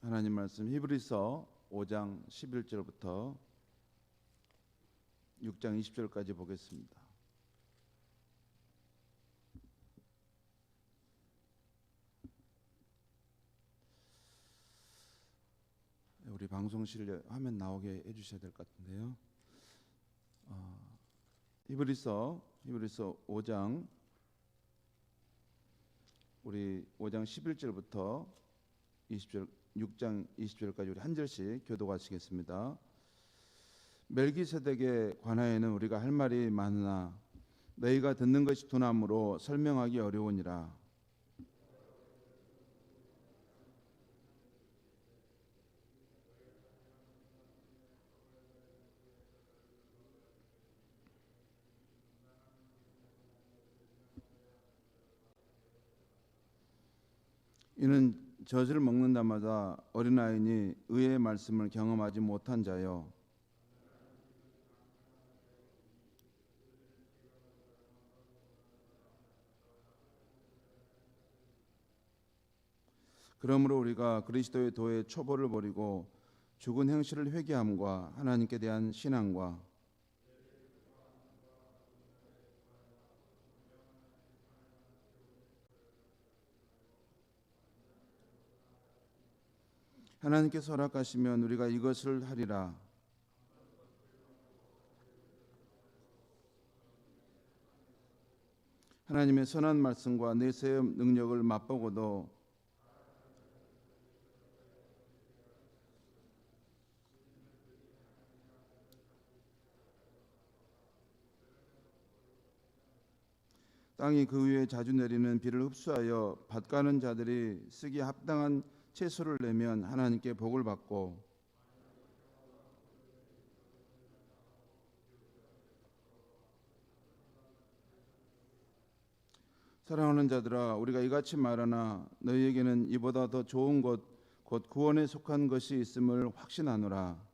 하나님 말씀 히브리서 5장 11절부터 6장 20절까지 보겠습니다. 우리 방송실 화면 나오게 해주셔야 될 것 같은데요. 히브리서 5장 우리 5장 11절부터 20절 6장 20절까지 우리 한 절씩 교독하시겠습니다. 멜기세덱에 관하여는 우리가 할 말이 많으나 너희가 듣는 것이 둔함으로 설명하기 어려우니라. 이는 젖을 먹는다마다 어린아이니 의의 말씀을 경험하지 못한 자요, 그러므로 우리가 그리스도의 도의 초보를 버리고 죽은 행실을 회개함과 하나님께 대한 신앙과 하나님께서 허락하시면 우리가 이것을 하리라. 하나님의 선한 말씀과 내세의 능력을 맛보고도 땅이 그 위에 자주 내리는 비를 흡수하여 밭 가는 자들이 쓰기에 합당한 채소를 내면 하나님께 복을 받고, 사랑하는 자들아, 우리가 이같이 말하나 너희에게는 이보다 더 좋은 것 곧 구원에 속한 것이 있음을 확신하노라.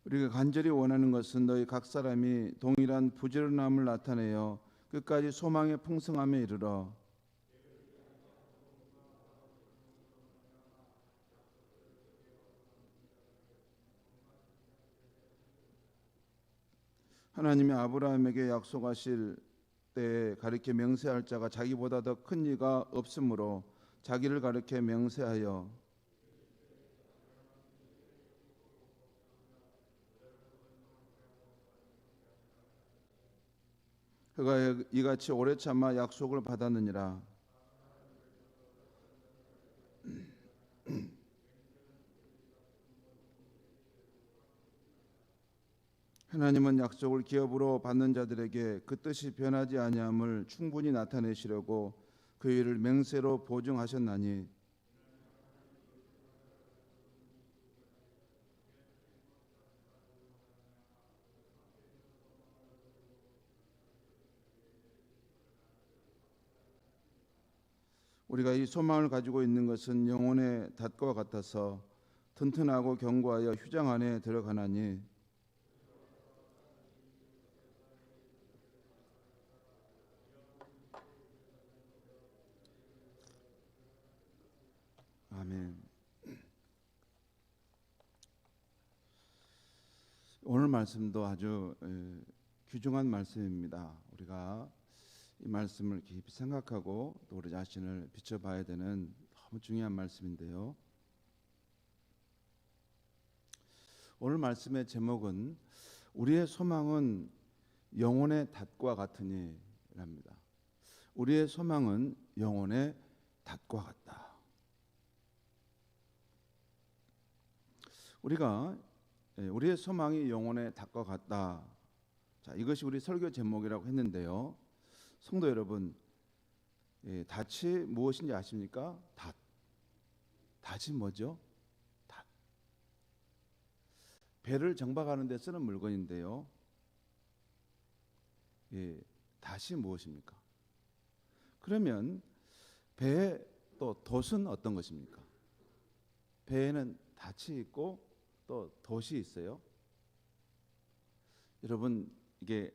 우리가 간절히 원하는 것은 너희 각 사람이 동일한 부지런함을 나타내어 끝까지 소망의 풍성함에 이르러 하나님이 아브라함에게 약속하실 때에 가리켜 맹세할 자가 자기보다 더 큰 이가 없으므로 자기를 가리켜 맹세하여 그가 이같이 오래 참아 약속을 받았느니라. 하나님은 약속을 기업으로 받는 자들에게 그 뜻이 변하지 아니함을 충분히 나타내시려고 그 일을 맹세로 보증하셨나니, 우리가 이 소망을 가지고 있는 것은 영혼의 닷과 같아서 튼튼하고 견고하여 휴장 안에 들어가나니, 아멘. 오늘 말씀도 아주 귀중한 말씀입니다. 우리가 이 말씀을 깊이 생각하고 또 우리 자신을 비춰봐야 되는 너무 중요한 말씀인데요. 오늘 말씀의 제목은 우리의 소망은 영혼의 닷과 같으니랍니다. 우리의 소망은 영혼의 닷과 같다. 우리의 소망이 영혼의 닷과 같다. 자, 이것이 우리 설교 제목이라고 했는데요. 성도 여러분, 닷이 무엇인지 아십니까? 닷이 뭐죠? 닷. 배를 정박하는 데 쓰는 물건인데요. 닷이 무엇입니까? 그러면 배의 또 돛은 어떤 것입니까? 배에는 닻이 있고 또 돛이 있어요. 여러분 이게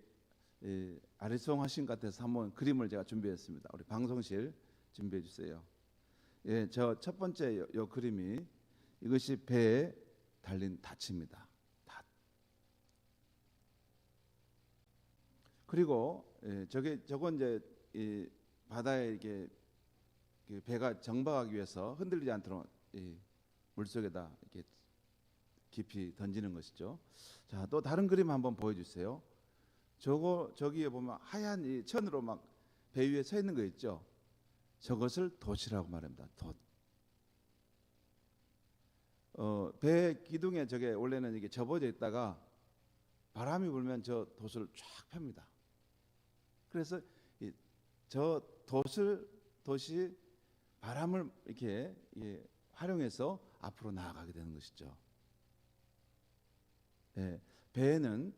아리송하신 것 같아서 한번 그림을 제가 준비했습니다. 우리 방송실 준비해 주세요. 예, 저 첫 번째 요 그림이 이것이 배에 달린 닻입니다. 닻. 그리고 저건 이제 이 바다에 이게 배가 정박하기 위해서 흔들리지 않도록 물속에다 이렇게 깊이 던지는 것이죠. 자, 또 다른 그림 한번 보여주세요. 저기에 보면 하얀 이 천으로 막 배 위에 서 있는 거 있죠. 저것을 돛이라고 말합니다. 돛. 배 기둥에 저게 원래는 이게 접어져 있다가 바람이 불면 저 돛을 쫙 펴니다. 그래서 저 돛이 바람을 이렇게 활용해서 앞으로 나아가게 되는 것이죠. 배에는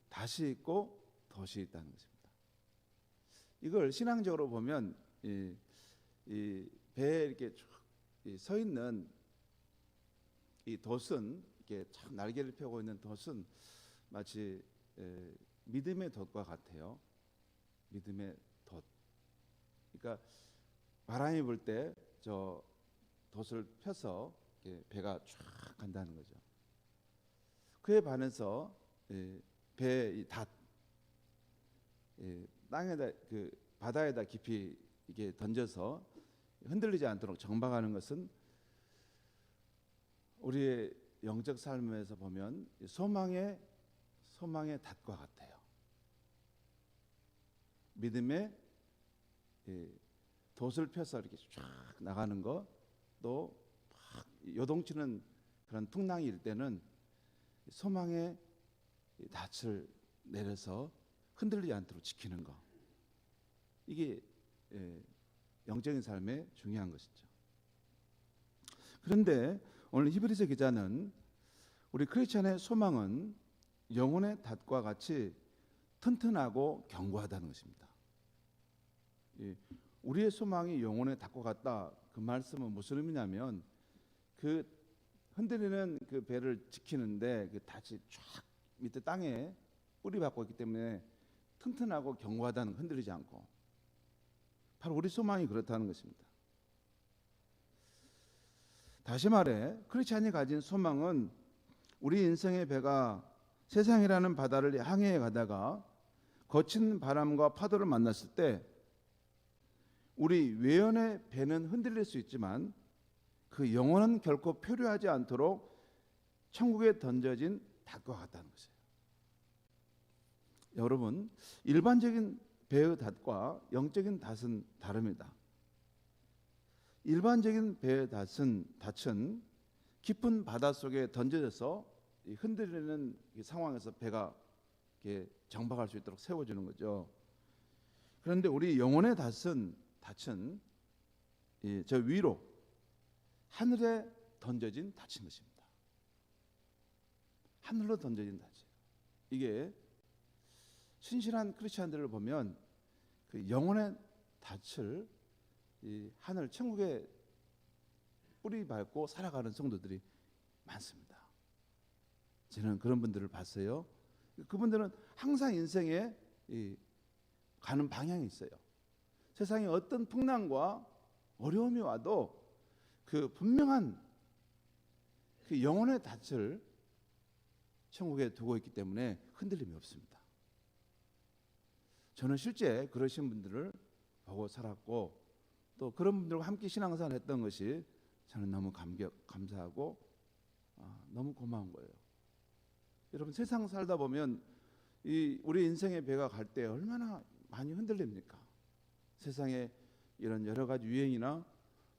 닻이 있고 돛이 있다는 것입니다. 이걸 신앙적으로 보면 이 배에 이렇게 서 있는 이 돛은 이렇게 참 날개를 펴고 있는 돛은 마치 믿음의 돛과 같아요. 믿음의 돛. 그러니까 바람이 불 때 저 돛을 펴서 배가 쫙 간다는 거죠. 그에 반해서 배의 닷, 땅에다 바다에다 깊이 이게 던져서 흔들리지 않도록 정박하는 것은 우리의 영적 삶에서 보면 소망의 닷과 같아요. 믿음의 돛을 펴서 이렇게 쫙 나가는 것, 또 요동치는 그런 풍랑이 일 때는 소망의 닻을 내려서 흔들리지 않도록 지키는 것, 이게 영적인 삶에 중요한 것이죠. 그런데 오늘 히브리서 기자는 우리 크리스찬의 소망은 영혼의 닷과 같이 튼튼하고 견고하다는 것입니다. 우리의 소망이 영혼의 닷과 같다, 그 말씀은 무슨 의미냐면 그 흔들리는 그 배를 지키는데 그 닷이 쫙 밑에 땅에 뿌리 박고 있기 때문에 튼튼하고 견고하다는, 흔들리지 않고, 바로 우리 소망이 그렇다는 것입니다. 다시 말해 크리스찬이 가진 소망은 우리 인생의 배가 세상이라는 바다를 항해해 가다가 거친 바람과 파도를 만났을 때 우리 외연의 배는 흔들릴 수 있지만 그 영혼은 결코 표류하지 않도록 천국에 던져진 닷과 같다는 것이에요. 여러분, 일반적인 배의 닷과 영적인 닷은 다릅니다. 일반적인 배의 닷은 깊은 바다 속에 던져져서 흔들리는 상황에서 배가 이렇게 정박할 수 있도록 세워주는 거죠. 그런데 우리 영혼의 닷은 저 위로 하늘에 던져진 닷인 것입니다. 하늘로 던져진 닷이에요. 이게 신실한 크리스찬들을 보면 그 영혼의 닻을 이 하늘 천국에 뿌리 밟고 살아가는 성도들이 많습니다. 저는 그런 분들을 봤어요. 그분들은 항상 인생에 가는 방향이 있어요. 세상에 어떤 풍랑과 어려움이 와도 그 분명한 그 영혼의 닻을 천국에 두고 있기 때문에 흔들림이 없습니다. 저는 실제 그러신 분들을 보고 살았고 또 그런 분들과 함께 신앙생활을 했던 것이 저는 너무 감사하고 너무 고마운 거예요. 여러분, 세상 살다 보면 우리 인생의 배가 갈 때 얼마나 많이 흔들립니까? 세상에 이런 여러 가지 유행이나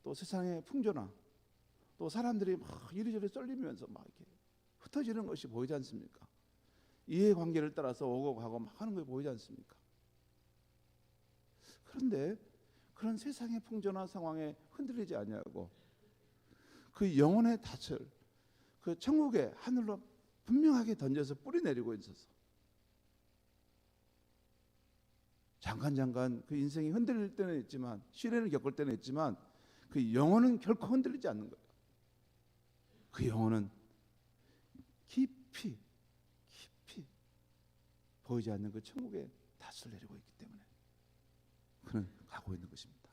또 세상의 풍조나 또 사람들이 막 이리저리 쏠리면서 막 이렇게 흩어지는 것이 보이지 않습니까? 이해관계를 따라서 오고 가고 막 하는 게 보이지 않습니까? 그런데 그런 세상의 풍조나 상황에 흔들리지 않냐고 그 영혼의 닻을 그 천국의 하늘로 분명하게 던져서 뿌리 내리고 있어서 잠깐 그 인생이 흔들릴 때는 있지만, 시련을 겪을 때는 있지만 그 영혼은 결코 흔들리지 않는 거예요. 그 영혼은 깊이 보이지 않는 그 천국에 닷을 내리고 있기 때문에 그는 가고 있는 것입니다.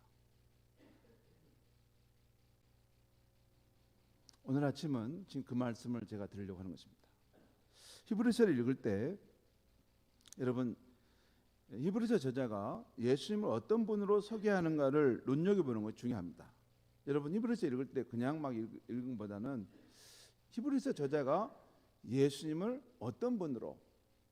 오늘 아침은 지금 그 말씀을 제가 드리려고 하는 것입니다. 히브리서를 읽을 때 여러분, 히브리서 저자가 예수님을 어떤 분으로 소개하는가를 눈여겨보는 것이 중요합니다. 여러분, 히브리서 읽을 때 그냥 막 읽은 것보다는 히브리서 저자가 예수님을 어떤 분으로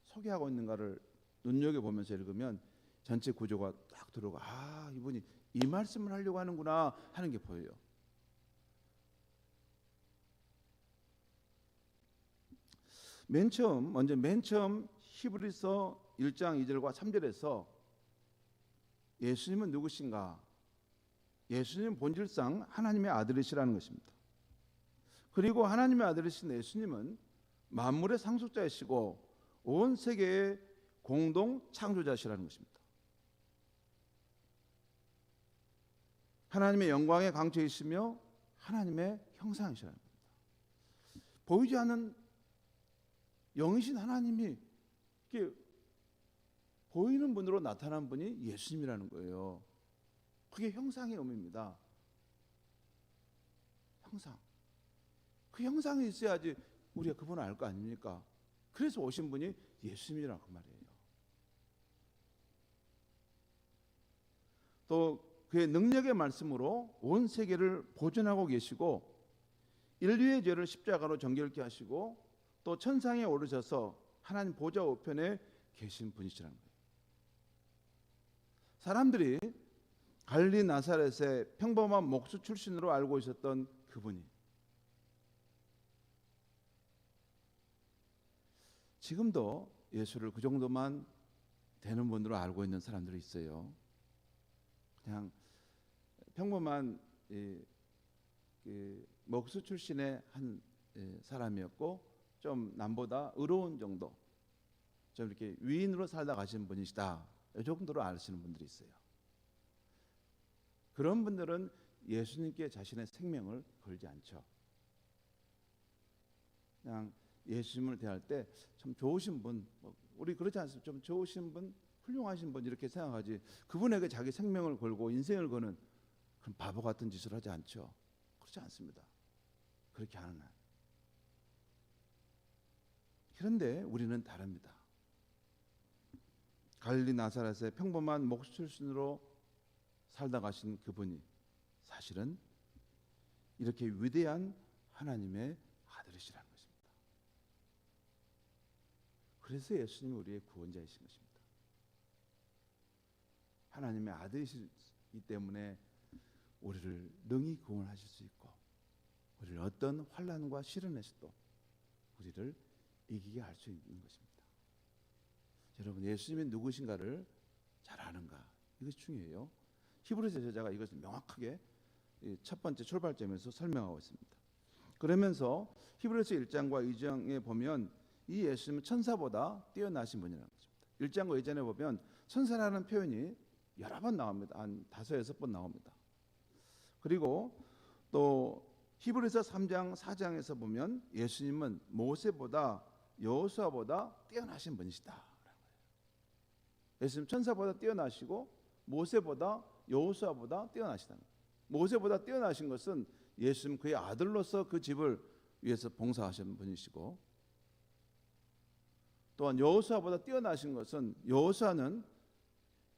소개하고 있는가를 눈여겨보면서 읽으면 전체 구조가 딱 들어오고, 아, 이분이 이 말씀을 하려고 하는구나 하는 게 보여요. 맨 처음 히브리서 1장 2절과 3절에서 예수님은 누구신가? 예수님은 본질상 하나님의 아들이시라는 것입니다. 그리고 하나님의 아들이신 예수님은 만물의 상속자이시고 온 세계의 공동 창조자시라는 것입니다. 하나님의 영광의 강체이시며 하나님의 형상이시라는 겁니다. 보이지 않는 영이신 하나님이 이렇게 보이는 분으로 나타난 분이 예수님이라는 거예요. 그게 형상의 의미입니다. 형상. 그 형상이 있어야지 우리가 그분을 알 거 아닙니까? 그래서 오신 분이 예수님이라고 그 말이에요. 또 그의 능력의 말씀으로 온 세계를 보존하고 계시고 인류의 죄를 십자가로 정결케 하시고 또 천상에 오르셔서 하나님 보좌 우편에 계신 분이시라는 거예요. 사람들이 갈릴리 나사렛의 평범한 목수 출신으로 알고 있었던 그분이 지금도 예수를 그 정도만 되는 분으로 알고 있는 사람들이 있어요. 그냥 평범한 목수 출신의 한 사람이었고 좀 남보다 의로운 정도, 좀 이렇게 위인으로 살다 가신 분이시다, 이 정도로 아시는 분들이 있어요. 그런 분들은 예수님께 자신의 생명을 걸지 않죠. 그냥 예수님을 대할 때 참 좋으신 분, 우리 그렇지 않습니까? 좀 좋으신 분, 훌륭하신 분 이렇게 생각하지, 그분에게 자기 생명을 걸고 인생을 거는 그런 바보 같은 짓을 하지 않죠. 그렇지 않습니다. 그렇게 하는 한. 그런데 우리는 다릅니다. 갈릴리 나사렛의 평범한 목수 출신으로 살다 가신 그분이 사실은 이렇게 위대한 하나님의 아들이시라는 것입니다. 그래서 예수님이 우리의 구원자이신 것입니다. 하나님의 아들이시기 때문에 우리를 능히 구원하실 수 있고 우리를 어떤 환난과 시련에서도 우리를 이기게 할 수 있는 것입니다. 여러분, 예수님이 누구신가를 잘 아는가? 이것이 중요해요. 히브리서 저자가 이것을 명확하게 첫 번째 출발점에서 설명하고 있습니다. 그러면서 히브리서 1장과 2장에 보면 이 예수님은 천사보다 뛰어나신 분이라는 것입니다. 1장과 2장에 보면 천사라는 표현이 여러 번 나옵니다. 한 5-6번 나옵니다. 그리고 또 히브리서 3장 4장에서 보면 예수님은 모세보다 여호수아보다 뛰어나신 분이시다. 예수님 천사보다 뛰어나시고 모세보다 여호수아보다 뛰어나시다. 모세보다 뛰어나신 것은 예수님 그의 아들로서 그 집을 위해서 봉사하신 분이시고, 또한 여호수아보다 뛰어나신 것은 여호수아는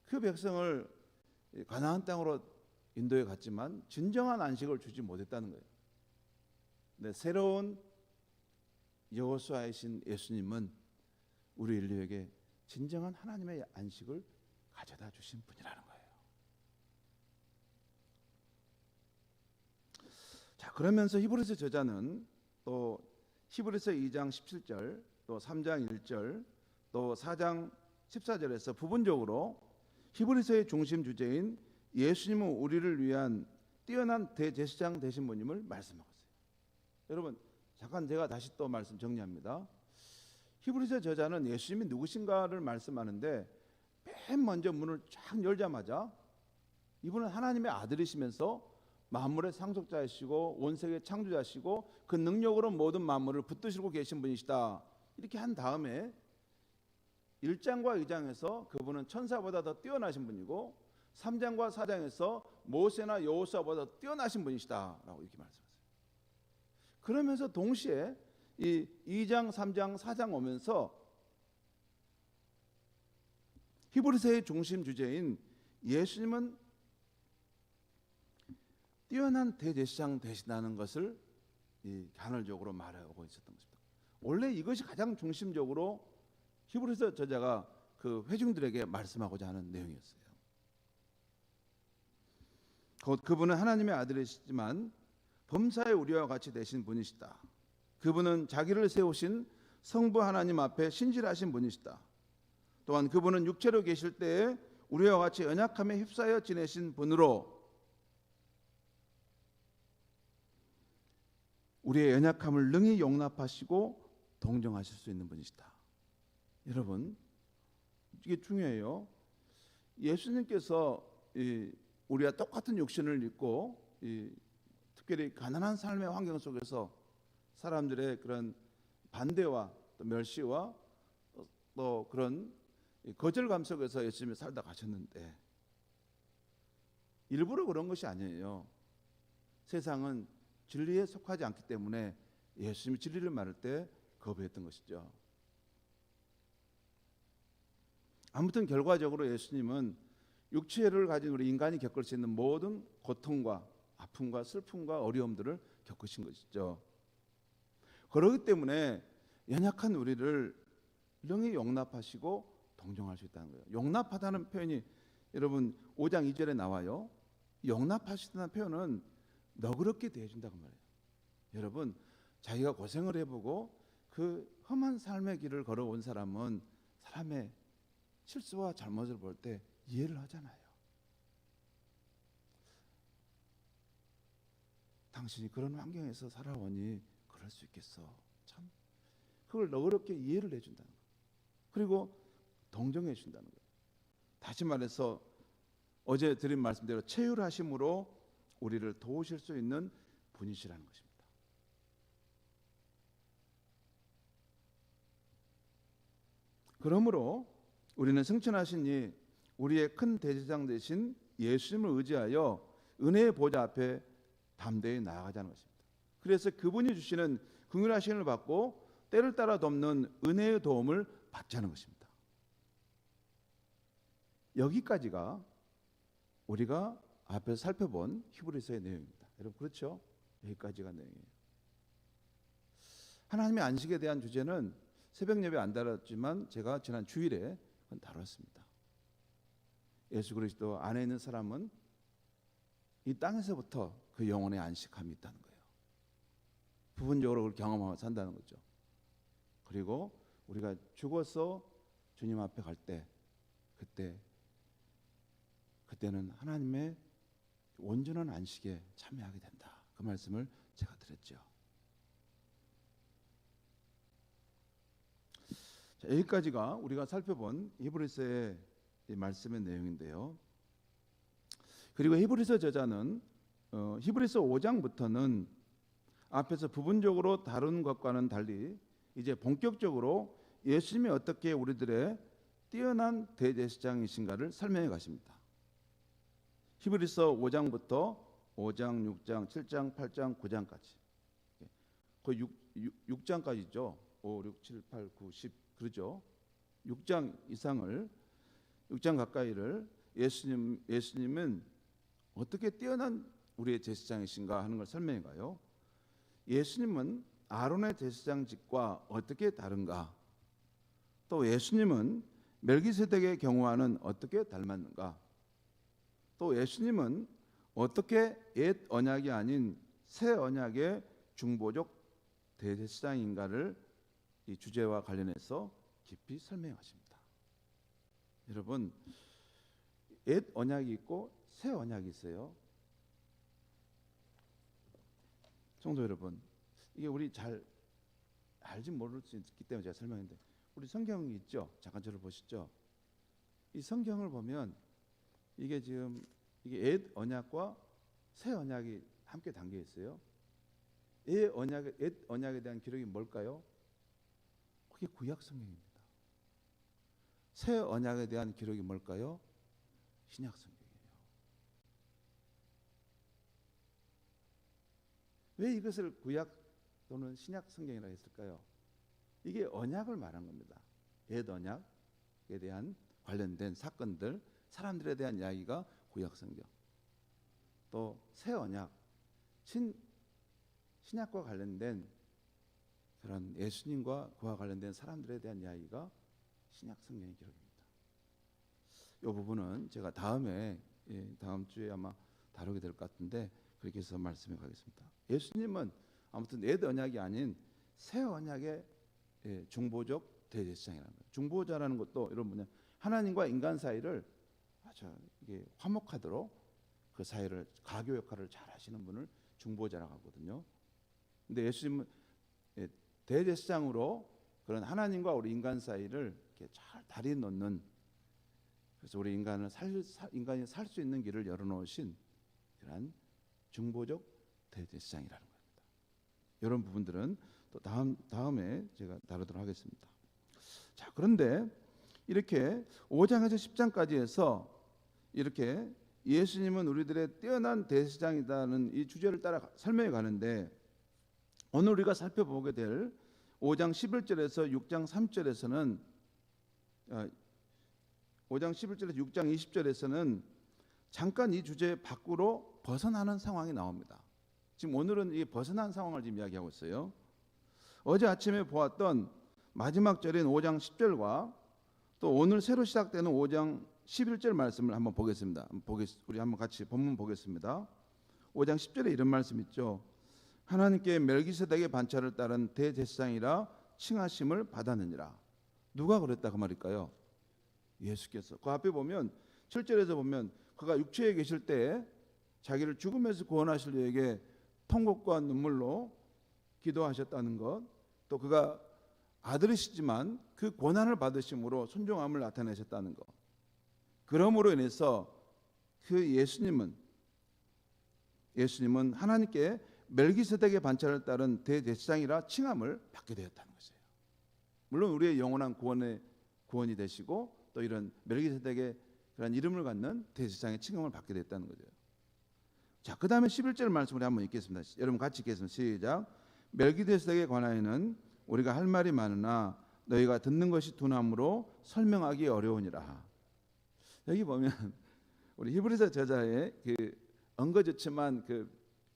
그 백성을 가나안 땅으로 인도해 갔지만 진정한 안식을 주지 못했다는 거예요. 근데 새로운 여호수아이신 예수님은 우리 인류에게 진정한 하나님의 안식을 가져다 주신 분이라는 거예요. 자, 그러면서 히브리서 저자는 또 히브리서 2장 17절, 또 3장 1절, 또 4장 14절에서 부분적으로 히브리서의 중심 주제인 예수님은 우리를 위한 뛰어난 대제사장 되신 분임을 말씀하고 있어요. 여러분, 잠깐 제가 다시 또 말씀 정리합니다. 히브리서 저자는 예수님이 누구신가를 말씀하는데 맨 먼저 문을 쫙 열자마자 이분은 하나님의 아들이시면서 만물의 상속자이시고 원세계 창조자시고 그 능력으로 모든 만물을 붙드시고 계신 분이시다. 이렇게 한 다음에 1장과 2장에서 그분은 천사보다 더 뛰어나신 분이고 3장과 4장에서 모세나 여호수아보다 더 뛰어나신 분이시다라고 이렇게 말씀하세요. 그러면서 동시에 이 2장, 3장, 4장 오면서 히브리서의 중심 주제인 예수님은 뛰어난 대제사장 되신다는 것을 간헐적으로 말하고 있었던 것입니다. 원래 이것이 가장 중심적으로 히브리서 저자가 그 회중들에게 말씀하고자 하는 내용이었어요. 곧 그분은 하나님의 아들이시지만 범사의 우리와 같이 되신 분이시다. 그분은 자기를 세우신 성부 하나님 앞에 신실하신 분이시다. 또한 그분은 육체로 계실 때에 우리와 같이 연약함에 휩싸여 지내신 분으로 우리의 연약함을 능히 용납하시고 동정하실 수 있는 분이시다. 여러분, 이게 중요해요. 예수님께서 우리와 똑같은 육신을 입고 특별히 가난한 삶의 환경 속에서 사람들의 그런 반대와 또 멸시와 또 그런 거절감 속에서 예수님이 살다 가셨는데 일부러 그런 것이 아니에요. 세상은 진리에 속하지 않기 때문에 예수님이 진리를 말할 때 거부했던 것이죠. 아무튼 결과적으로 예수님은 육체를 가진 우리 인간이 겪을 수 있는 모든 고통과 아픔과 슬픔과 어려움들을 겪으신 것이죠. 그렇기 때문에 연약한 우리를 능히 용납하시고 동정할 수 있다는 거예요. 용납하다는 표현이 여러분 5장 2절에 나와요. 용납하시다는 표현은 너그럽게 대해준다고 말해요. 여러분, 자기가 고생을 해보고 그 험한 삶의 길을 걸어온 사람은 사람의 실수와 잘못을 볼 때 이해를 하잖아요. 당신이 그런 환경에서 살아오니 그럴 수 있겠어. 참 그걸 너그럽게 이해를 해준다는 거예요. 그리고 동정해 준다는 거예요. 다시 말해서 어제 드린 말씀대로 체휼하심으로 우리를 도우실 수 있는 분이시라는 것입니다. 그러므로 우리는 승천하신 이 우리의 큰 대제사장 되신 예수님을 의지하여 은혜의 보좌 앞에 담대히 나아가자는 것입니다. 그래서 그분이 주시는 긍휼하심을 받고 때를 따라 돕는 은혜의 도움을 받자는 것입니다. 여기까지가 우리가 앞에서 살펴본 히브리서의 내용입니다. 여러분 그렇죠? 여기까지가 내용이에요. 하나님의 안식에 대한 주제는 새벽 예배 안 다뤘지만 제가 지난 주일에 다뤘습니다. 예수 그리스도 안에 있는 사람은 이 땅에서부터 그 영혼의 안식함이 있다는 거예요. 부분적으로 그걸 경험하고 산다는 거죠. 그리고 우리가 죽어서 주님 앞에 갈 때 그때는 하나님의 온전한 안식에 참여하게 된다. 그 말씀을 제가 드렸죠. 자, 여기까지가 우리가 살펴본 히브리서의 말씀의 내용인데요. 그리고 히브리서 저자는 히브리서 5장부터는 앞에서 부분적으로 다룬 것과는 달리 이제 본격적으로 예수님이 어떻게 우리들의 뛰어난 대제사장이신가를 설명해 가십니다. 히브리서 5장부터 5장, 6장, 7장, 8장, 9장까지 거의 6장까지죠. 5, 6, 7, 8, 9, 10 그러죠. 6장 이상을 6장 가까이를 예수님은 어떻게 뛰어난 우리의 제사장이신가 하는 걸 설명해 가요. 예수님은 아론의 제사장직과 어떻게 다른가? 또 예수님은 멜기세덱의 경우와는 어떻게 닮았는가? 또 예수님은 어떻게 옛 언약이 아닌 새 언약의 중보적 대제사장인가를 이 주제와 관련해서 깊이 설명하십니다. 여러분, 옛 언약이 있고 새 언약이 있어요. 성도 여러분, 이게 우리 잘 알지 모를 수 있기 때문에 제가 설명했는데 우리 성경이 있죠. 잠깐 저를 보시죠. 이 성경을 보면 이게 지금 이게 옛 언약과 새 언약이 함께 담겨 있어요. 옛 언약에 대한 기록이 뭘까요? 그게 구약 성경입니다. 새 언약에 대한 기록이 뭘까요? 신약 성경이에요. 왜 이것을 구약 또는 신약 성경이라고 했을까요? 이게 언약을 말한 겁니다. 옛 언약에 대한 관련된 사건들, 사람들에 대한 이야기가 구약 성경. 또 새 언약, 신약과 관련된 그런 예수님과 그와 관련된 사람들에 대한 이야기가 신약 성경의 기록입니다. 이 부분은 제가 다음 주에 아마 다루게 될 것 같은데 그렇게 해서 말씀해 가겠습니다. 예수님은 아무튼 옛 언약이 아닌 새 언약의 중보적 대제사장이라는 거예요. 중보자라는 것도 이런 분야, 하나님과 인간 사이를 아주 이게 화목하도록 그 사이를 가교 역할을 잘 하시는 분을 중보자라고 하거든요. 근데 예수님은 대제사장으로 그런 하나님과 우리 인간 사이를 이렇게 잘 다리 놓는, 그래서 우리 인간이 살 수 있는 길을 열어놓으신 그런 중보적 대제사장이라는 겁니다. 이런 부분들은 또 다음에 제가 다루도록 하겠습니다. 자, 그런데 이렇게 5장에서 10장까지 해서 이렇게 예수님은 우리들의 뛰어난 대제사장이라는 이 주제를 따라 설명해 가는데, 오늘 우리가 살펴보게 될 5장 11절에서 6장 3절에서는 5장 11절에서 6장 20절에서는 잠깐 이 주제 밖으로 벗어나는 상황이 나옵니다. 지금 오늘은 이 벗어난 상황을 지금 이야기하고 있어요. 어제 아침에 보았던 마지막 절인 5장 10절과 또 오늘 새로 시작되는 5장 11절 말씀을 한번 보겠습니다. 우리 한번 같이 본문 보겠습니다. 5장 10절에 이런 말씀 있죠. 하나님께 멜기세덱의 반차를 따른 대제사장이라 칭하심을 받았느니라. 누가 그랬다 그 말일까요? 예수께서. 그 앞에 보면 7절에서 보면 그가 육체에 계실 때 자기를 죽음에서 구원하실 이에게 통곡과 눈물로 기도하셨다는 것, 또 그가 아들이시지만 그 고난을 받으심으로 순종함을 나타내셨다는 것, 그러므로 인해서 그 예수님은 하나님께 멜기세덱의 반차를 따른 대제사장이라 칭함을 받게 되었다는 것이에요. 물론 우리의 영원한 구원이 되시고 또 이런 멜기세덱의 그런 이름을 갖는 대제사장의 칭함을 받게 됐다는 거죠. 자, 그 다음에 11절 말씀을 한번 읽겠습니다. 여러분 같이 읽겠습니다. 시작. 멜기세덱에 관하여는 우리가 할 말이 많으나 너희가 듣는 것이 둔함으로 설명하기 어려우니라. 여기 보면 우리 히브리서 저자의 그 엉거주춤한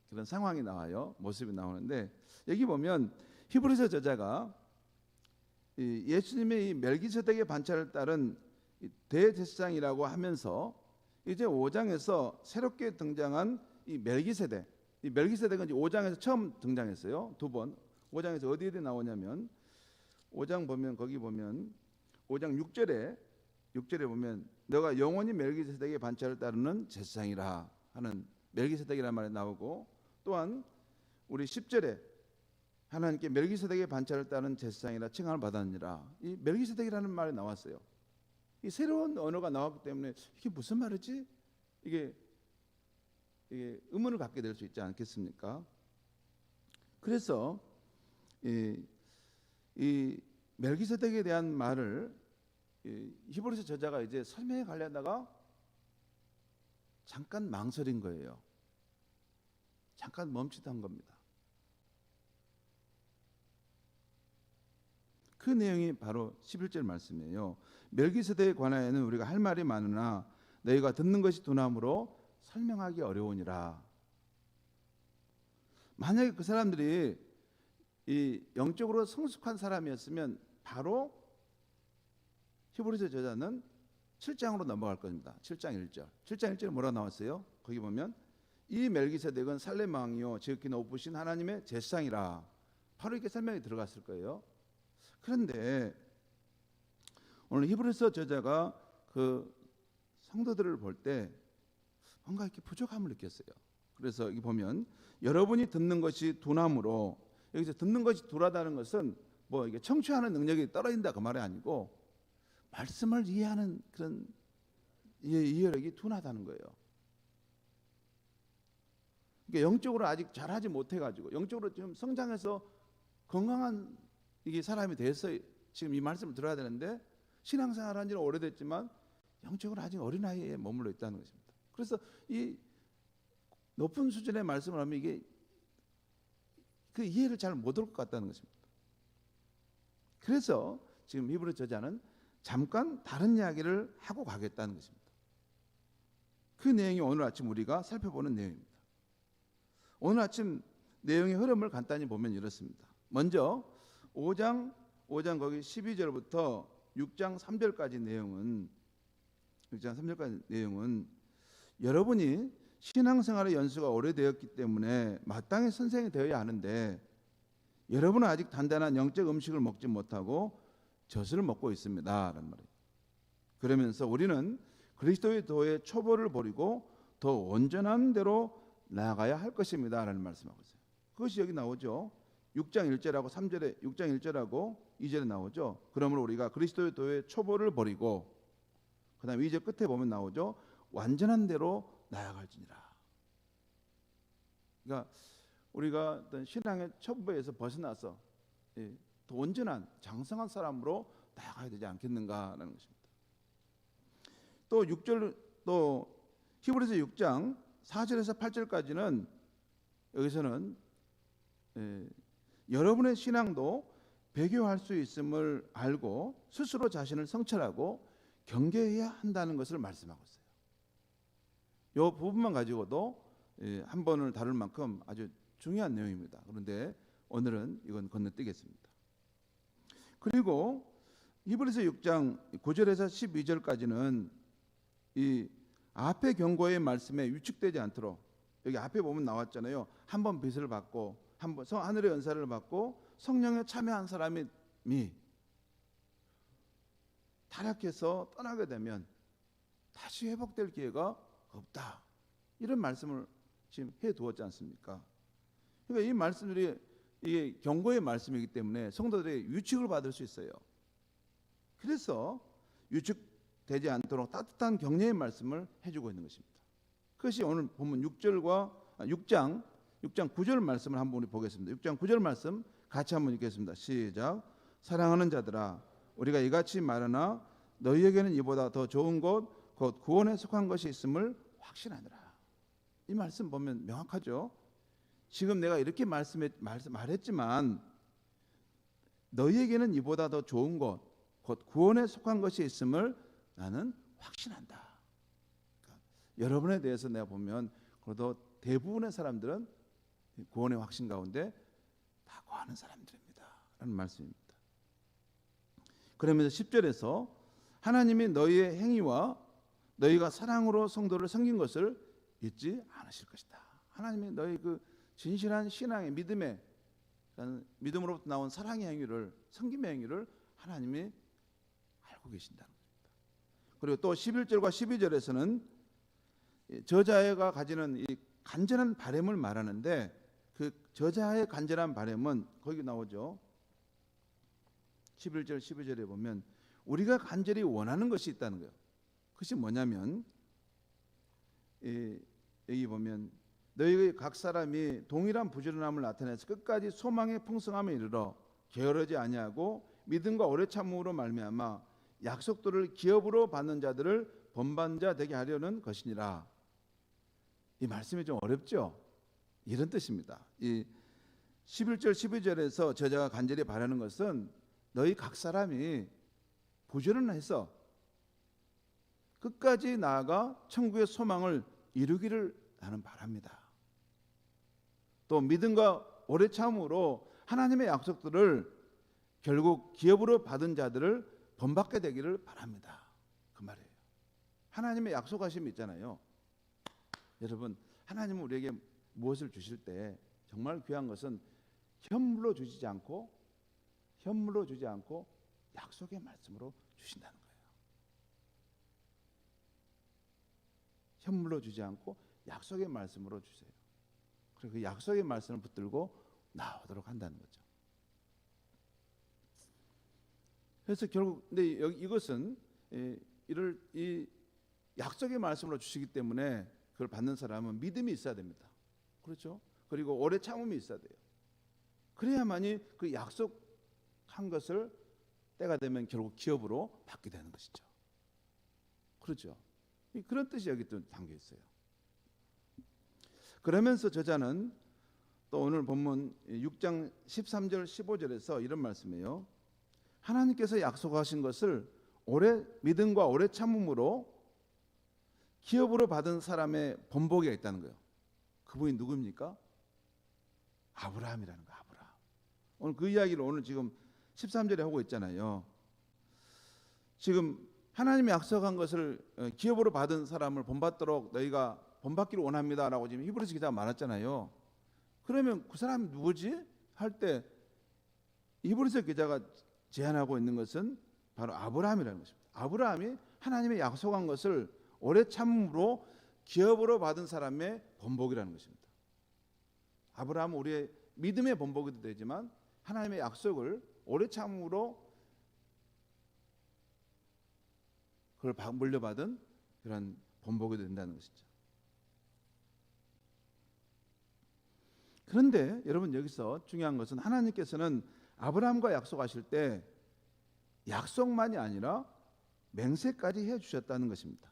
그런 상황이 나와요. 모습이 나오는데, 여기 보면 히브리서 저자가 예수님의 이 멜기세덱의 반차를 따른 대제사장이라고 하면서 이제 5장에서 새롭게 등장한 이 멜기세덱은 이제 5장에서 처음 등장했어요. 두 번. 5장에서 어디에 나오냐면 5장 보면 거기 보면 5장 6절에 보면 너가 영원히 멜기세덱의 반차를 따르는 제사장이라 하는 멜기세덱이라는 말이 나오고, 또한 우리 10절에 하나님께 멜기세덱의 반차를 따른 제사장이라 칭함을 받았느니라. 이 멜기세덱이라는 말이 나왔어요. 이 새로운 언어가 나왔기 때문에 이게 무슨 말이지? 이게 의문을 갖게 될 수 있지 않겠습니까? 그래서 이 멜기세덱에 대한 말을 히브리서 저자가 이제 설명해 가려다가 잠깐 망설인 거예요. 잠깐 멈칫한 겁니다. 그 내용이 바로 11절 말씀이에요. 멜기세덱에 관하여는 우리가 할 말이 많으나 너희가 듣는 것이 둔함으로 설명하기 어려우니라. 만약에 그 사람들이 이 영적으로 성숙한 사람이었으면 바로 히브리서 저자는 7장으로 넘어갈 겁니다. 7장 1절. 7장 1절에 뭐라 나왔어요? 거기 보면 이 멜기세덱은 살렘 왕이요 지극히 높으신 하나님의 제사장이라. 바로 이렇게 설명이 들어갔을 거예요. 그런데 오늘 히브리서 저자가 그 성도들을 볼 때 뭔가 이렇게 부족함을 느꼈어요. 그래서 여기 보면 여러분이 듣는 것이 둔함으로, 여기서 듣는 것이 둔하다는 것은 뭐 이게 청취하는 능력이 떨어진다 그 말이 아니고 말씀을 이해하는 그런 이해력이 둔하다는 거예요. 그러니까 영적으로 아직 잘하지 못해가지고 영적으로 지금 성장해서 건강한 이게 사람이 돼서 지금 이 말씀을 들어야 되는데 신앙생활한 지는 오래됐지만 영적으로 아직 어린 나이에 머물러 있다는 것입니다. 그래서 이 높은 수준의 말씀을 하면 이게 그 이해를 잘 못할 것 같다는 것입니다. 그래서 지금 히브리 저자는 잠깐 다른 이야기를 하고 가겠다는 것입니다. 그 내용이 오늘 아침 우리가 살펴보는 내용입니다. 오늘 아침 내용의 흐름을 간단히 보면 이렇습니다. 먼저 5장 거기 12절부터 6장 3절까지 내용은 여러분이 신앙생활의 연수가 오래되었기 때문에 마땅히 선생이 되어야 하는데 여러분은 아직 단단한 영적 음식을 먹지 못하고 젖을 먹고 있습니다 라는 말이에요. 그러면서 우리는 그리스도의 도의 초보를 버리고 더 온전한 대로 나아가야 할 것입니다 라는 말씀하고 있어요. 그것이 여기 나오죠. 6장 1절하고 3절에 6장 1절하고 2절에 나오죠. 그러므로 우리가 그리스도의 도의 초보를 버리고 그 다음에 2절 끝에 보면 나오죠. 완전한 대로 나아갈지니라. 그러니까 우리가 어떤 신앙의 첩보에서 벗어나서 더 온전한 장성한 사람으로 나아가야 되지 않겠는가라는 것입니다. 또 6절 또 히브리서 6장 4절에서 8절까지는 여기서는 여러분의 신앙도 배교할 수 있음을 알고 스스로 자신을 성찰하고 경계해야 한다는 것을 말씀하고 있어요. 이 부분만 가지고도 한 번을 다룰 만큼 아주 중요한 내용입니다. 그런데 오늘은 이건 건너뛰겠습니다. 그리고 히브리서 6장 9절에서 12절까지는 이 앞에 경고의 말씀에 위축되지 않도록 여기 앞에 보면 나왔잖아요. 한 번 빚을 받고 한 번 하늘의 은사를 받고 성령에 참여한 사람이 타락해서 떠나게 되면 다시 회복될 기회가 없다. 이런 말씀을 지금 해 두었지 않습니까? 그러니까 이 말씀들이 이게 경고의 말씀이기 때문에 성도들이 위축을 받을 수 있어요. 그래서 위축되지 않도록 따뜻한 격려의 말씀을 해주고 있는 것입니다. 그것이 오늘 본문 6장 9절 말씀을 한번 우리 보겠습니다. 6장 9절 말씀 같이 한번 읽겠습니다. 시작. 사랑하는 자들아 우리가 이같이 말하나 너희에게는 이보다 더 좋은 것 곧 구원에 속한 것이 있음을 확신하느라. 이 말씀 보면 명확하죠. 지금 내가 이렇게 말했지만 너희에게는 이보다 더 좋은 것 곧 구원에 속한 것이 있음을 나는 확신한다. 그러니까 여러분에 대해서 내가 보면 그래도 대부분의 사람들은 구원의 확신 가운데 다 거하는 사람들입니다 라는 말씀입니다. 그러면서 10절에서 하나님이 너희의 행위와 너희가 사랑으로 성도를 섬긴 것을 잊지 않으실 것이다. 하나님이 너희 그 진실한 신앙의 믿음으로부터 나온 사랑의 행위를 섬김의 행위를 하나님이 알고 계신다는 겁니다. 그리고 또 11절과 12절에서는 저자가 가지는 이 간절한 바람을 말하는데 그 저자의 간절한 바람은 거기 나오죠. 11절 12절에 보면 우리가 간절히 원하는 것이 있다는 거예요. 그것이 뭐냐면 여기 보면 너희 각 사람이 동일한 부지런함을 나타내서 끝까지 소망의 풍성함에 이르러 게으르지 아니하고 믿음과 오래 참음으로 말미암아 약속들을 기업으로 받는 자들을 본반자 되게 하려는 것이니라. 이 말씀이 좀 어렵죠? 이런 뜻입니다. 이 11절 12절에서 저자가 간절히 바라는 것은 너희 각 사람이 부지런해서 끝까지 나아가 천국의 소망을 이루기를 나는 바랍니다. 또 믿음과 오래 참음으로 하나님의 약속들을 결국 기업으로 받은 자들을 본받게 되기를 바랍니다. 그 말이에요. 하나님의 약속하심이 있잖아요. 여러분 하나님은 우리에게 무엇을 주실 때 정말 귀한 것은 현물로 주지 않고 약속의 말씀으로 주신다는 거예요. 현물로 주지 않고 약속의 말씀으로 주세요. 그리고 그 약속의 말씀을 붙들고 나오도록 한다는 거죠. 그래서 결국 근데 이것은 이 약속의 말씀으로 주시기 때문에 그걸 받는 사람은 믿음이 있어야 됩니다. 그렇죠? 그리고 오래 참음이 있어야 돼요. 그래야만이 그 약속한 것을 때가 되면 결국 기업으로 받게 되는 것이죠. 그렇죠? 그런 뜻이 여기 또 담겨 있어요. 그러면서 저자는 또 오늘 본문 6장 13절 15절에서 이런 말씀이에요. 하나님께서 약속하신 것을 오래 믿음과 오래 참음으로 기업으로 받은 사람의 본보기가 있다는 거예요. 그분이 누구입니까? 아브라함이라는 거예요. 아브라함. 오늘 그 이야기를 오늘 지금 13절에 하고 있잖아요. 지금 하나님이 약속한 것을 기업으로 받은 사람을 본받도록 너희가 본받기를 원합니다라고 지금 히브리서 기자가 말했잖아요. 그러면 그 사람이 누구지? 할 때 히브리서 기자가 제안하고 있는 것은 바로 아브라함이라는 것입니다. 아브라함이 하나님의 약속한 것을 오래 참음으로 기업으로 받은 사람의 본보기라는 것입니다. 아브라함은 우리의 믿음의 본보기도 되지만 하나님의 약속을 오래 참음으로 그걸 물려받은 그런 본보기도 된다는 것이죠. 그런데 여러분 여기서 중요한 것은 하나님께서는 아브라함과 약속하실 때 약속만이 아니라 맹세까지 해주셨다는 것입니다.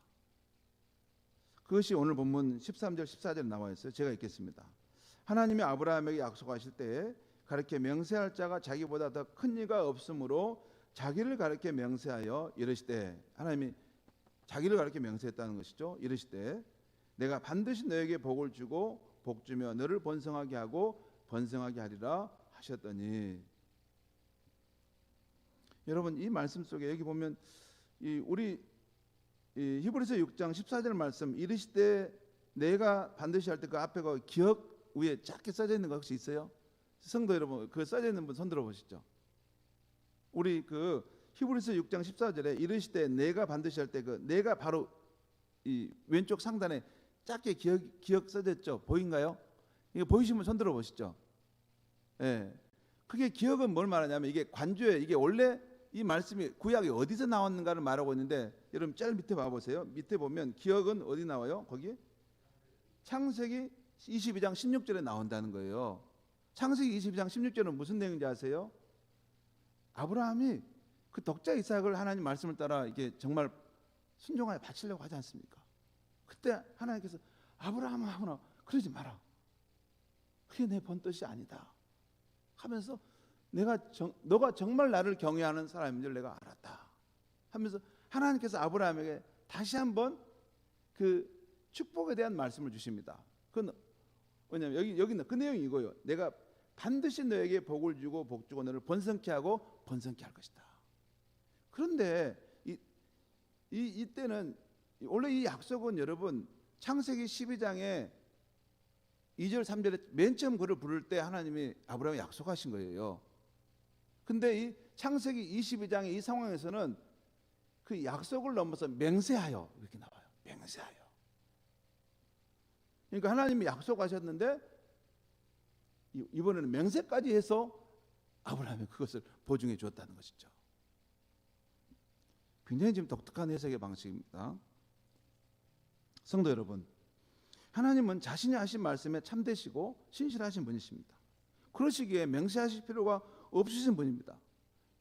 그것이 오늘 본문 13절 14절에 나와 있어요. 제가 읽겠습니다. 하나님이 아브라함에게 약속하실 때에 가르쳐 맹세할 자가 자기보다 더 큰 이가 없으므로 자기를 가르쳐 맹세하여 이르시되, 하나님이 자기를 가르쳐 맹세했다는 것이죠. 이르시되 내가 반드시 너에게 복을 주고 복 주며 너를 번성하게 하고 번성하게 하리라 하셨더니, 여러분 이 말씀 속에 여기 보면 우리 히브리서 6장 14절 말씀 이르시되 내가 반드시 할 때 그 앞에 그 기억 위에 작게 써져 있는 거 혹시 있어요? 성도 여러분 그 써져 있는 분 손 들어 보시죠. 우리 그 히브리서 6장 14절에 이르시되 내가 반드시 할 때 그 내가 바로 이 왼쪽 상단에 작게 기억 써졌죠. 보인가요? 이거 보이시면 손 들어 보시죠. 예. 그게 기억은 뭘 말하냐면 이게 관조에 이게 원래 이 말씀이 구약이 어디서 나왔는가를 말하고 있는데, 여러분 제일 밑에 봐보세요. 밑에 보면 기억은 어디 나와요? 거기 창세기 22장 16절에 나온다는 거예요. 창세기 22장 16절은 무슨 내용인지 아세요? 아브라함이 그 독자 이삭을 하나님 말씀을 따라 이게 정말 순종하여 바치려고 하지 않습니까? 그때 하나님께서 아브라함아 그러지 마라. 그게 내 본뜻이 아니다 하면서 너가 정말 나를 경외하는 사람인 줄 내가 알았다 하면서 하나님께서 아브라함에게 다시 한번 그 축복에 대한 말씀을 주십니다. 그건 왜냐하면 여기는 그 내용이 이거예요. 내가 반드시 너에게 복을 주고 복 주고 너를 번성케 하고 번성케 할 것이다. 그런데 이때는 원래 이 약속은 여러분 창세기 12장에 2절 3절에 맨 처음 그를 부를 때 하나님이 아브라함에 약속하신 거예요. 근데 이 창세기 22장의 이 상황에서는 그 약속을 넘어서 맹세하여 이렇게 나와요. 맹세하여. 그러니까 하나님이 약속하셨는데 이번에는 맹세까지 해서 아브라함이 그것을 보증해 줬다는 것이죠. 굉장히 지금 독특한 해석의 방식입니다. 성도 여러분, 하나님은 자신이 하신 말씀에 참되시고 신실하신 분이십니다. 그러시기에 맹세하실 필요가 없으신 분입니다.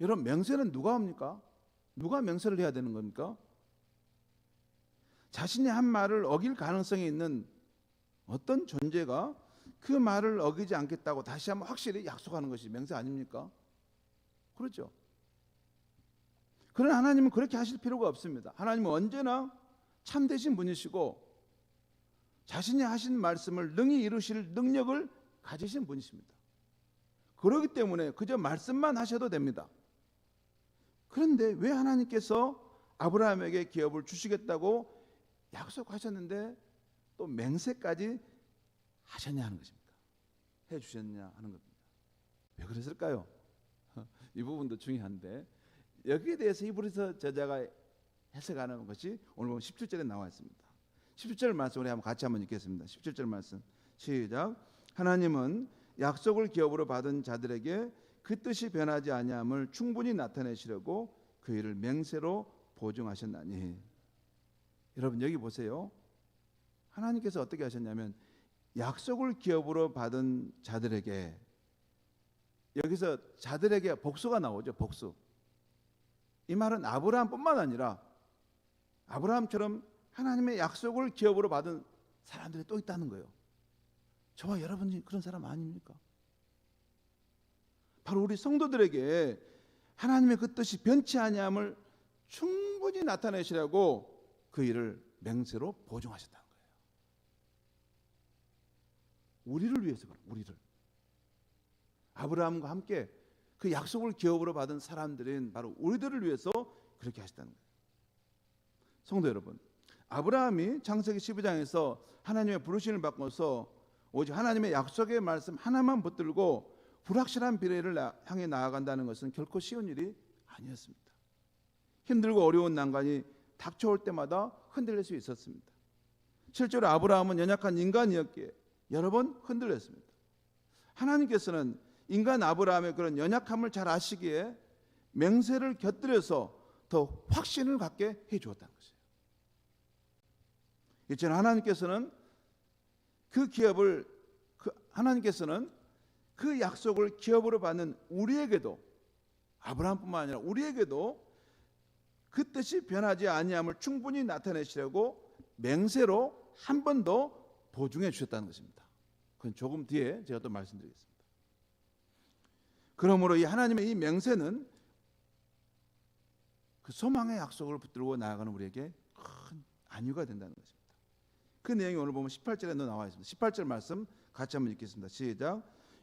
여러분 맹세는 누가 합니까? 누가 맹세를 해야 되는 겁니까? 자신이 한 말을 어길 가능성이 있는 어떤 존재가 그 말을 어기지 않겠다고 다시 한번 확실히 약속하는 것이 맹세 아닙니까? 그렇죠. 그러나 하나님은 그렇게 하실 필요가 없습니다. 하나님은 언제나 참되신 분이시고 자신이 하신 말씀을 능히 이루실 능력을 가지신 분이십니다. 그렇기 때문에 그저 말씀만 하셔도 됩니다. 그런데 왜 하나님께서 아브라함에게 기업을 주시겠다고 약속하셨는데 또 맹세까지 하셨냐 하는 것입니다. 해 주셨냐 하는 겁니다. 왜 그랬을까요? 이 부분도 중요한데 여기에 대해서 히브리서 저자가 해석하는 것이 오늘 보면 17절에 나와 있습니다. 17절 말씀 우리 한번 같이 한번 읽겠습니다. 17절 말씀 시작. 하나님은 약속을 기업으로 받은 자들에게 그 뜻이 변하지 아니함을 충분히 나타내시려고 그 일을 맹세로 보증하셨나니. 여러분 여기 보세요. 하나님께서 어떻게 하셨냐면 약속을 기업으로 받은 자들에게, 여기서 자들에게 복수가 나오죠. 복수. 이 말은 아브라함뿐만 아니라 아브라함처럼 하나님의 약속을 기업으로 받은 사람들이 또 있다는 거예요. 저와 여러분이 그런 사람 아닙니까? 바로 우리 성도들에게 하나님의 그 뜻이 변치 아니함을 충분히 나타내시라고 그 일을 맹세로 보증하셨다는 거예요. 우리를 위해서, 우리를. 아브라함과 함께 그 약속을 기업으로 받은 사람들인 바로 우리들을 위해서 그렇게 하셨다는 거예요. 성도 여러분, 아브라함이 창세기 12장에서 하나님의 부르심을 받고서 오직 하나님의 약속의 말씀 하나만 붙들고 불확실한 미래를 향해 나아간다는 것은 결코 쉬운 일이 아니었습니다. 힘들고 어려운 난관이 닥쳐올 때마다 흔들릴 수 있었습니다. 실제로 아브라함은 연약한 인간이었기에 여러 번 흔들렸습니다. 하나님께서는 인간 아브라함의 그런 연약함을 잘 아시기에 맹세를 곁들여서 더 확신을 갖게 해주었다는 것이에요. 이처럼 하나님께서는 그 약속을 기업으로 받는 우리에게도, 아브라함뿐만 아니라 우리에게도 그 뜻이 변하지 아니함을 충분히 나타내시려고 맹세로 한 번 더 보증해 주셨다는 것입니다. 그건 조금 뒤에 제가 또 말씀드리겠습니다. 그러므로 이 하나님의 이 맹세는 그 소망의 약속을 붙들고 나아가는 우리에게 큰 안위가 된다는 것입니다. 그 내용이 오늘 보면 18절에도 나와 있습니다. 18절 말씀 같이 한번 읽겠습니다. 시작.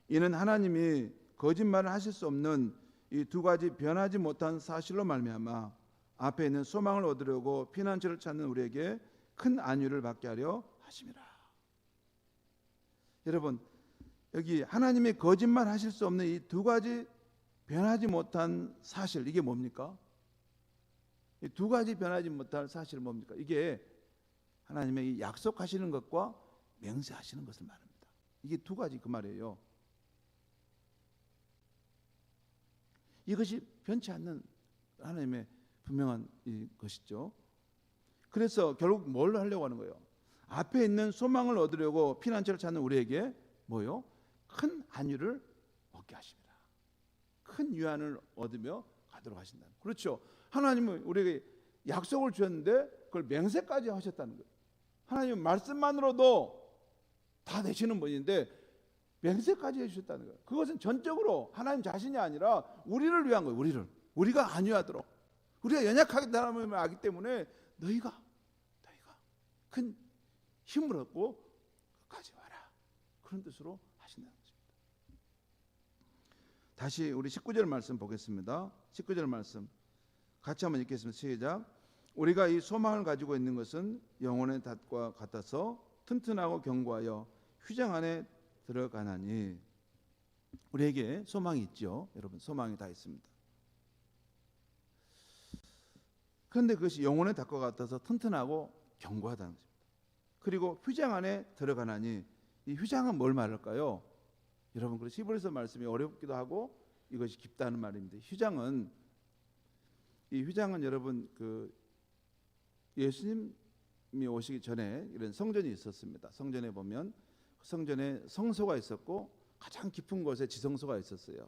이는 하나님이 거짓말을 하실 수 없는 이 두 가지 변하지 못한 사실로 말미암아 앞에 있는 소망을 얻으려고 피난처를 찾는 우리에게 큰 안위를 받게 하려 하심이라. 여러분, 여기 하나님이 거짓말 하실 수 없는 이 두 가지 변하지 못한 사실, 이게 뭡니까? 이 두 가지 변하지 못할 사실은 뭡니까? 이게 하나님의 이 약속하시는 것과 맹세하시는 것을 말합니다. 이게 두 가지 그 말이에요. 이것이 변치 않는 하나님의 분명한 것이죠. 그래서 결국 뭘 하려고 하는 거예요? 앞에 있는 소망을 얻으려고 피난처를 찾는 우리에게 뭐요? 큰 안위를 얻게 하십니다. 큰 위안을 얻으며 가도록 하신다. 그렇죠. 하나님은 우리에게 약속을 주셨는데 그걸 맹세까지 하셨다는 거예요. 하나님은 말씀만으로도 다 되시는 분인데 맹세까지 해주셨다는 거예요. 그것은 전적으로 하나님 자신이 아니라 우리를 위한 거예요. 우리가 안위하도록, 우리가 연약하게 사람을 알기 때문에 너희가 큰 힘을 얻고 끝까지 와라, 그런 뜻으로 하신다는 것입니다. 다시 우리 19절 말씀 보겠습니다. 19절 말씀 같이 한번 읽겠습니다. 시작. 우리가 이 소망을 가지고 있는 것은 영혼의 닷과 같아서 튼튼하고 견고하여 휘장 안에 들어가나니. 우리에게 소망이 있죠. 여러분, 소망이 다 있습니다. 그런데 그것이 영혼의 닷과 같아서 튼튼하고 견고하다는 것입니다. 그리고 휘장 안에 들어가나니, 이 휘장은 뭘 말할까요? 여러분, 그 히브리서 말씀이 어렵기도 하고 이것이 깊다는 말입니다. 이 휘장은 여러분 그 예수님이 오시기 전에 이런 성전이 있었습니다. 성전에 보면 성전에 성소가 있었고 가장 깊은 곳에 지성소가 있었어요.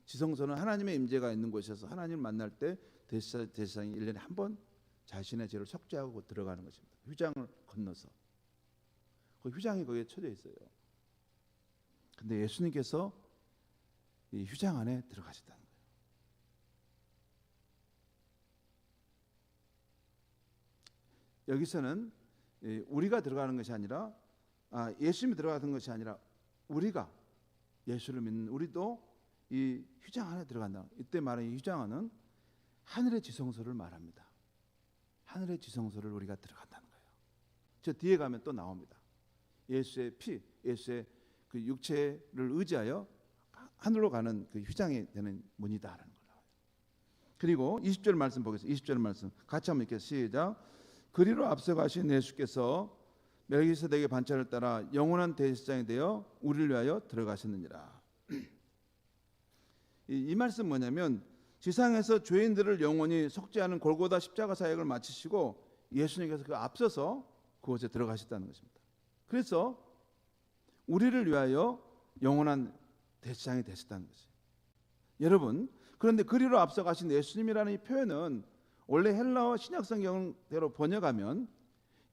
지성소는 하나님의 임재가 있는 곳이어서 하나님을 만날 때 대제사장이 1년에 한 번 자신의 죄를 속죄하고 들어가는 것입니다. 휘장을 건너서. 그 휘장이 거기에 쳐져 있어요. 근데 예수님께서 이 휘장 안에 들어가셨다는 거예요. 여기서는 우리가 들어가는 것이 아니라, 예수님이 들어가는 것이 아니라 우리가, 예수를 믿는 우리도 이 휘장 안에 들어간다. 이때 말하는 이 휘장 안은 하늘의 지성소를 말합니다. 하늘의 지성소를 우리가 들어간다는 거예요. 저 뒤에 가면 또 나옵니다. 예수의 피, 예수의 그 육체를 의지하여 하늘로 가는 그 휘장이 되는 문이다라는 걸 나와요. 그리고 20절 말씀 보겠습니다. 20절 말씀 같이 한번 읽겠습니다. 시작. 그리로 앞서가신 예수께서 멜기세덱의 반차를 따라 영원한 대제사장이 되어 우리를 위하여 들어가셨느니라. 이 말씀 뭐냐면, 지상에서 죄인들을 영원히 속죄하는 골고다 십자가 사역을 마치시고 예수님께서 그 앞서서 그곳에 들어가셨다는 것입니다. 그래서 우리를 위하여 영원한 대제사장이 되셨다는 것이에요. 여러분, 그런데 그리로 앞서가신 예수님이라는 이 표현은 원래 헬라어 신약 성경대로 번역하면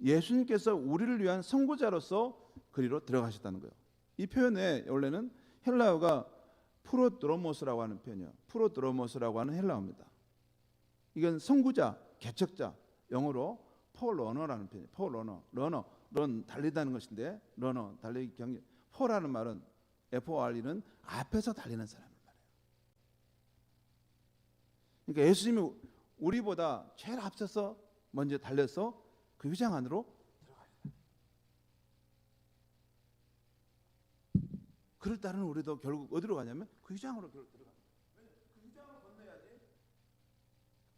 예수님께서 우리를 위한 선구자로서 그리로 들어가셨다는 거예요. 이 표현에 원래는 헬라어가 프로드로모스라고 하는 표현이에요. 프로드로모스라고 하는 헬라어입니다. 이건 선구자, 개척자, 영어로 포러너라는 표현이에요. 포러너, 런 달리다는 것인데, 러너 달리기 경기. 포라는 말은 FORE는 앞에서 달리는 사람을 말해요. 그러니까 예수님이 우리보다 제일 앞서서 먼저 달려서 그 휘장 안으로 들어가야 돼. 그럴 따른 우리도 결국 어디로 가냐면 그 휘장으로 들어가는 거예요. 그 휘장을 건너야지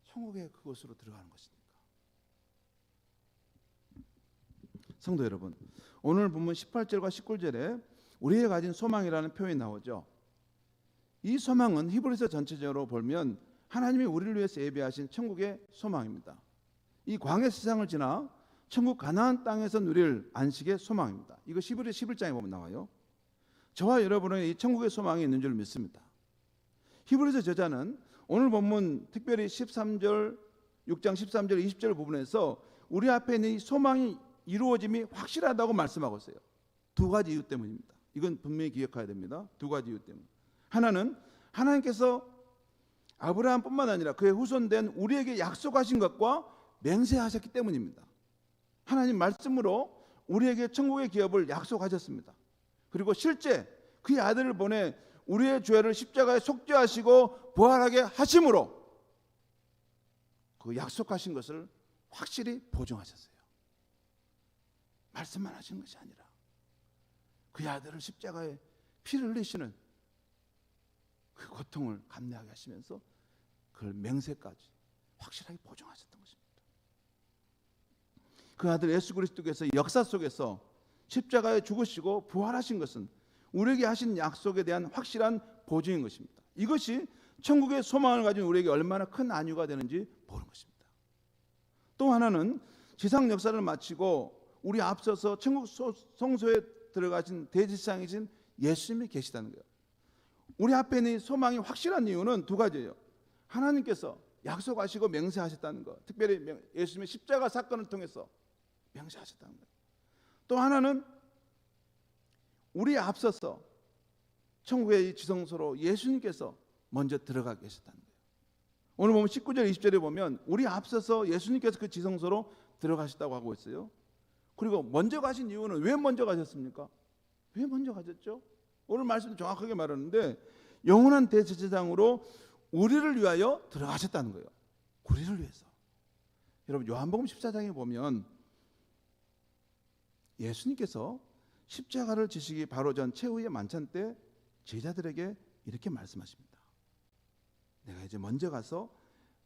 천국의 그곳으로 들어가는 것이니까. 성도 여러분, 오늘 본문 18절과 19절에 우리의 가진 소망이라는 표현이 나오죠. 이 소망은 히브리서 전체적으로 보면 하나님이 우리를 위해서 예비하신 천국의 소망입니다. 이 광야 세상을 지나 천국 가나안 땅에서 누릴 안식의 소망입니다. 이거 히브리 11장에 보면 나와요. 저와 여러분의 이 천국의 소망이 있는 줄 믿습니다. 히브리서 저자는 오늘 본문 특별히 13절, 6장 13절, 20절 부분에서 우리 앞에 있는 이 소망이 이루어짐이 확실하다고 말씀하고 있어요. 두 가지 이유 때문입니다. 이건 분명히 기억해야 됩니다. 두 가지 이유 때문. 하나는 하나님께서 아브라함뿐만 아니라 그의 후손된 우리에게 약속하신 것과 맹세하셨기 때문입니다. 하나님 말씀으로 우리에게 천국의 기업을 약속하셨습니다. 그리고 실제 그의 아들을 보내 우리의 죄를 십자가에 속죄하시고 부활하게 하심으로 그 약속하신 것을 확실히 보증하셨어요. 말씀만 하신 것이 아니라 그의 아들을 십자가에 피를 흘리시는 그 고통을 감내하게 하시면서 그걸 맹세까지 확실하게 보증하셨던 것입니다. 그 아들 예수 그리스도께서 역사 속에서 십자가에 죽으시고 부활하신 것은 우리에게 하신 약속에 대한 확실한 보증인 것입니다. 이것이 천국의 소망을 가진 우리에게 얼마나 큰 안위가 되는지 보는 것입니다. 또 하나는 지상 역사를 마치고 우리 앞서서 천국 성소에 들어가신 대제사장이신 예수님이 계시다는 거예요. 우리 앞에 있는 소망이 확실한 이유는 두 가지예요. 하나님께서 약속하시고 맹세하셨다는 것, 특별히 예수님의 십자가 사건을 통해서 맹세하셨다는 거예요. 또 하나는 우리 앞서서 천국의 이 지성소로 예수님께서 먼저 들어가 계셨다는 거예요. 오늘 보면 19절 20절에 보면 우리 앞서서 예수님께서 그 지성소로 들어가셨다고 하고 있어요. 그리고 먼저 가신 이유는 왜 먼저 가셨습니까? 왜 먼저 가셨죠? 오늘 말씀 정확하게 말하는데 영원한 대제사장으로 우리를 위하여 들어가셨다는 거예요. 우리를 위해서. 여러분 요한복음 14장에 보면 예수님께서 십자가를 지시기 바로 전 최후의 만찬 때 제자들에게 이렇게 말씀하십니다. 내가 이제 먼저 가서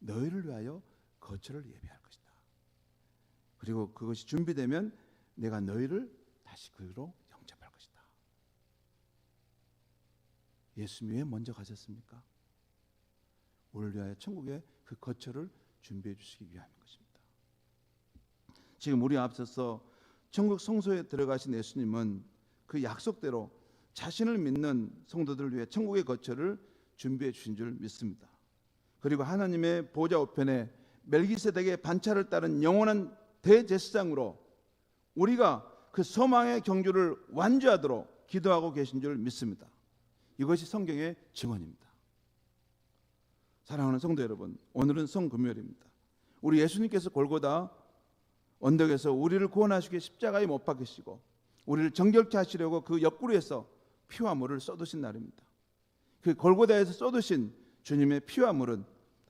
너희를 위하여 거처를 예비할 것이다. 그리고 그것이 준비되면 내가 너희를 다시 그로 영접할 것이다. 예수님이 왜 먼저 가셨습니까? 우리를 위하여 천국의 그 거처를 준비해 주시기 위함인 것입니다. 지금 우리 앞서서 천국 성소에 들어가신 예수님은 그 약속대로 자신을 믿는 성도들을 위해 천국의 거처를 준비해 주신 줄 믿습니다. 그리고 하나님의 보좌 우편에 멜기세덱의 반차를 따른 영원한 대제사장으로 우리가 그 소망의 경주를 완주하도록 기도하고 계신 줄 믿습니다. 이것이 성경의 증언입니다. 사랑하는 성도 여러분, 오늘은 성금요일입니다. 우리 예수님께서 골고다 언덕에서 우리를 구원하시기 위해 십자가에 못 박히시고 우리를 정결케 하시려고 그 옆구리에서 피와 물을 쏟으신 날입니다. 그 골고다에서 쏟으신 주님의 피와 물은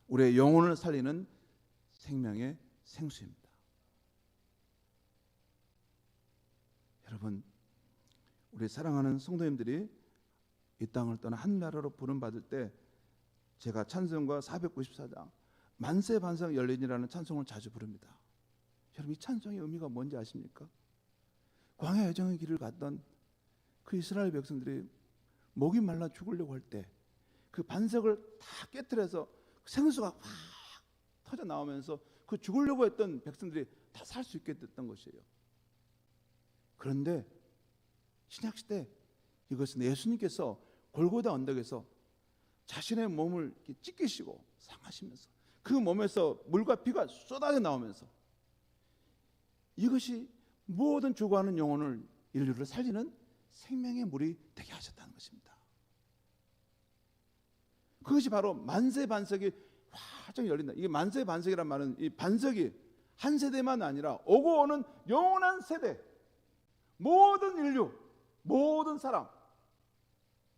우리의 영혼을 살리는 생명의 생수입니다. 여러분, 우리 사랑하는 성도님들이 이 땅을 떠나 하늘나라로 부름받을 때 제가 찬송가 494장 만세 반석 열린이라는 찬송을 자주 부릅니다. 여러분, 이 찬송의 의미가 뭔지 아십니까? 광야 여정의 길을 갔던 그 이스라엘 백성들이 목이 말라 죽으려고 할 때 그 반석을 다 깨트려서 생수가 확 터져 나오면서 그 죽으려고 했던 백성들이 다 살 수 있게 됐던 것이에요. 그런데 신약시대 이것은 예수님께서 골고다 언덕에서 자신의 몸을 찢기시고 상하시면서 그 몸에서 물과 피가 쏟아져 나오면서 이것이 모든 죽어가는 영혼을 인류를 살리는 생명의 물이 되게 하셨다는 것입니다. 그것이 바로 만세 반석이 활짝 열린다. 이게 만세 반석이란 말은 이 반석이 한 세대만 아니라 오고 오는 영원한 세대, 모든 인류, 모든 사람,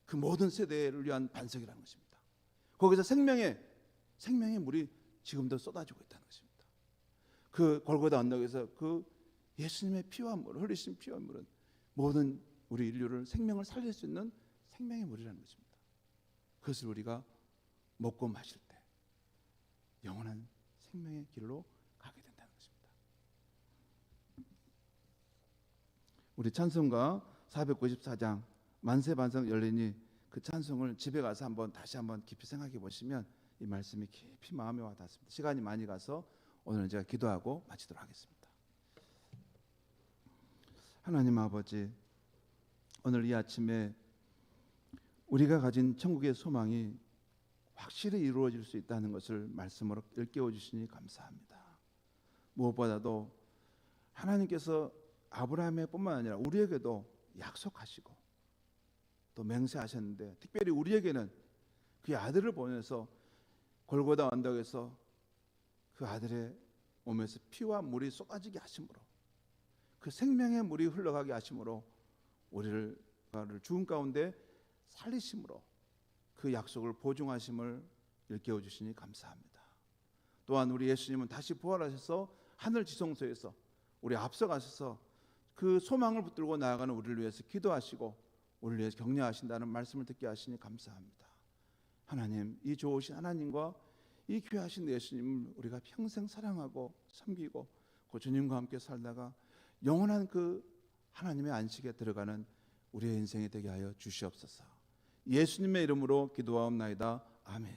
그 모든 세대를 위한 반석이라는 것입니다. 거기서 생명의 물이 지금도 쏟아지고 있다는 것입니다. 그 골고다 언덕에서 그 예수님의 피와 물, 흘리신 피와 물은 모든 우리 인류를 생명을 살릴 수 있는 생명의 물이라는 것입니다. 그것을 우리가 먹고 마실 때 영원한 생명의 길로 가게 된다는 것입니다. 우리 찬송가 494장 만세 반석 열리니 그 찬송을 집에 가서 다시 한번 깊이 생각해 보시면 이 말씀이 깊이 마음에 와 닿습니다. 시간이 많이 가서 오늘은 제가 기도하고 마치도록 하겠습니다. 하나님 아버지, 오늘 이 아침에 우리가 가진 천국의 소망이 확실히 이루어질 수 있다는 것을 말씀으로 일깨워 주시니 감사합니다. 무엇보다도 하나님께서 아브라함의 뿐만 아니라 우리에게도 약속하시고 또 맹세하셨는데, 특별히 우리에게는 그의 아들을 보내서 골고다 언덕에서 그 아들의 몸에서 피와 물이 쏟아지게 하심으로, 그 생명의 물이 흘러가게 하심으로 우리를 죽음 가운데 살리심으로 그 약속을 보증하심을 일깨워 주시니 감사합니다. 또한 우리 예수님은 다시 부활하셔서 하늘 지성소에서 우리 앞서가셔서 그 소망을 붙들고 나아가는 우리를 위해서 기도하시고 우리를 위해서 격려하신다는 말씀을 듣게 하시니 감사합니다. 하나님, 이 좋으신 하나님과 이 귀하신 예수님을 우리가 평생 사랑하고 섬기고 그 주님과 함께 살다가 영원한 그 하나님의 안식에 들어가는 우리의 인생이 되게 하여 주시옵소서. 예수님의 이름으로 기도하옵나이다. 아멘.